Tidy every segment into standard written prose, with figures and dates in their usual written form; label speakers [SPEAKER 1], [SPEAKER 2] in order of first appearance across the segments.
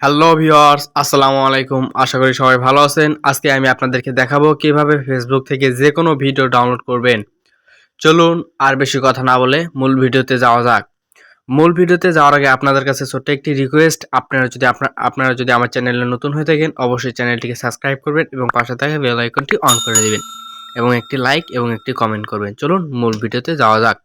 [SPEAKER 1] Hello viewers, আসসালামু আলাইকুম। আশা করি সবাই ভালো আছেন। আজকে আমি আপনাদেরকে দেখাবো কিভাবে ফেসবুক থেকে যে কোনো ভিডিও ডাউনলোড করবেন। চলুন আর বেশি কথা না বলে মূল ভিডিওতে যাওয়া যাক। মূল ভিডিওতে যাওয়ার আগে আপনাদের কাছে ছোট্ট একটি রিকোয়েস্ট, আপনারা যদি আমার চ্যানেলে নতুন হয়ে থাকেন অবশ্যই চ্যানেলটিকে সাবস্ক্রাইব করবেন এবং পাশে থাকা বেল আইকনটি অন করে দিবেন এবং একটি লাইক এবং একটি কমেন্ট করবেন। চলুন মূল ভিডিওতে যাওয়া যাক।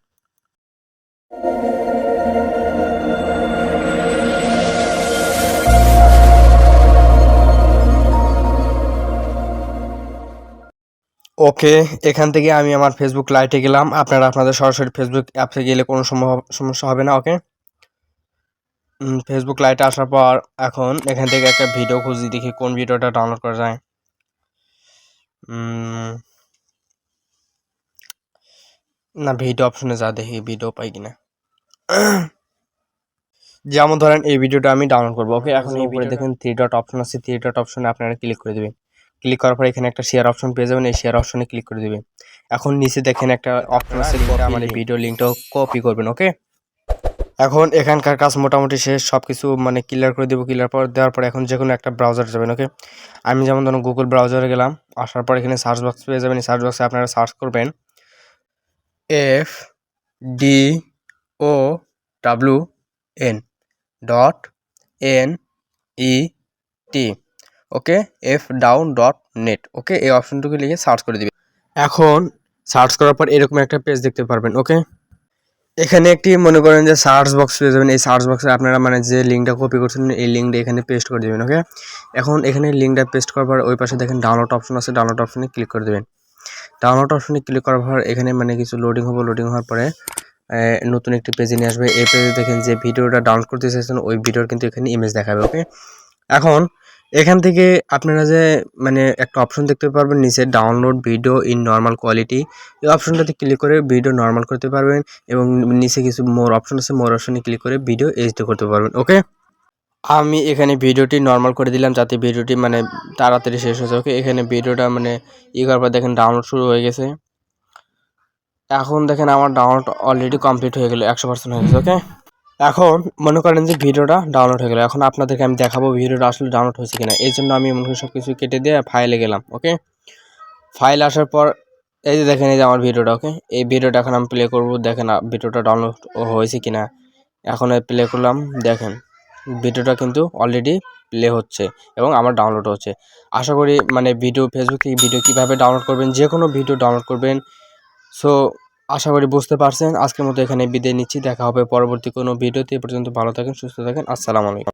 [SPEAKER 1] ওকে, এখান থেকে আমি আমার ফেসবুক লাইটে গেলাম। আপনারা আপনাদের সরাসরি ফেসবুক অ্যাপসে গেলে কোনো সমস্যা হবে না। ওকে, ফেসবুক লাইটে আসার পর এখন এখান থেকে একটা ভিডিও খুঁজি, দেখি কোন ভিডিওটা ডাউনলোড করা যায়। না, ভিডিও অপশনে যা, দেখি ভিডিও পাই কিনা। যেমন ধরেন এই ভিডিওটা আমি ডাউনলোড করবো। ওকে, এখন এই উপরে দেখেন থ্রি ডট অপশন আছে, থ্রি ডট অপশনে আপনারা ক্লিক করে দেবেন। ক্লিক করার পর এখানে একটা শেয়ার অপশন পেয়ে যাবেন, এই শেয়ার অপশনে ক্লিক করে দেবেন। এখন নিচে দেখেন একটা অপশন আছে, আমার এই ভিডিও লিঙ্কটাও কপি করবেন। ওকে, এখন এখানকার কাজ মোটামুটি শেষ, সব কিছু মানে ক্লিয়ার করে দেবো। ক্লিয়ার পর দেওয়ার পর এখন যে কোনো একটা ব্রাউজারে যাবেন। ওকে, আমি যেমন ধরুন গুগল ব্রাউজারে গেলাম, আসার পর এখানে সার্চ বক্স পেয়ে যাবেন। এই সার্চ বক্সে আপনারা সার্চ করবেন FDOWN.NET। ওকে, fdown.net। ওকে, এই অপশনটুকু লিখে সার্চ করে দিবেন। এখন সার্চ করার পর এরকম একটা পেজ দেখতে পারবেন। ওকে, এখানে একটি মনে করেন যে সার্চ বক্স পেয়ে যাবেন। এই সার্চ বক্সে আপনারা মানে যে লিঙ্কটা কপি করছেন এই লিঙ্কটা এখানে পেস্ট করে দেবেন। ওকে, এখন এখানে লিঙ্কটা পেস্ট করার পর ওই পাশে দেখেন ডাউনলোড অপশন আছে, ডাউনলোড অপশনে ক্লিক করে দেবেন। ডাউনলোড অপশনে ক্লিক করার পর এখানে মানে কিছু লোডিং হবে, লোডিং হওয়ার পরে নতুন একটি পেজে নিয়ে আসবে। এই পেজে দেখেন যে ভিডিওটা ডাউনলোড করতে চাইছেন ওই ভিডিওর কিন্তু এখানে ইমেজ দেখাবে। ওকে, এখন এখান থেকে আপনারা যে মানে একটা অপশন দেখতে পারবেন নিচে, download video in normal quality. এই অপশনটাতে ক্লিক করে ভিডিও নর্মাল করতে পারবেন এবং নিচে কিছু মোর অপশন আছে, মোর অপশনে ক্লিক করে ভিডিও এইচডি করতে পারবেন। ওকে, আমি এখানে ভিডিওটি নর্মাল করে দিলাম যাতে ভিডিওটি মানে তাড়াতাড়ি শেষ হয়ে যায়। ওকে, এখানে ভিডিওটা মানে করার পর দেখেন ডাউনলোড শুরু হয়ে গেছে। এখন দেখেন আমার ডাউনলোড অলরেডি কমপ্লিট হয়ে গেল, 100% হয়ে গেছে। ওকে, এখন মনে করেন যে ভিডিওটা ডাউনলোড হয়ে গেল। এখন আপনাদেরকে আমি দেখাবো ভিডিওটা আসলে ডাউনলোড হয়েছে কিনা। এই জন্য আমি মনে করি সব কিছু কেটে দিয়ে ফাইলে গেলাম। ওকে, ফাইল আসার পর এই যে দেখেন এই যে আমার ভিডিওটা। ওকে, এই ভিডিওটা এখন আমি প্লে করব, দেখেন ভিডিওটা ডাউনলোড হয়েছে কিনা। এখন প্লে করলাম, দেখেন ভিডিওটা কিন্তু অলরেডি প্লে হচ্ছে এবং আমার ডাউনলোড হচ্ছে। আশা করি মানে ফেসবুক থেকে ভিডিও কীভাবে ডাউনলোড করবেন, যে কোনো ভিডিও ডাউনলোড করবেন। সো আশা করি বুঝতে পারছেন। আজকের মতো এখানে বিদায় নিচ্ছি, দেখা হবে পরবর্তী কোনো ভিডিওতে। এ পর্যন্ত ভালো থাকেন, সুস্থ থাকেন, আসসালামু আলাইকুম।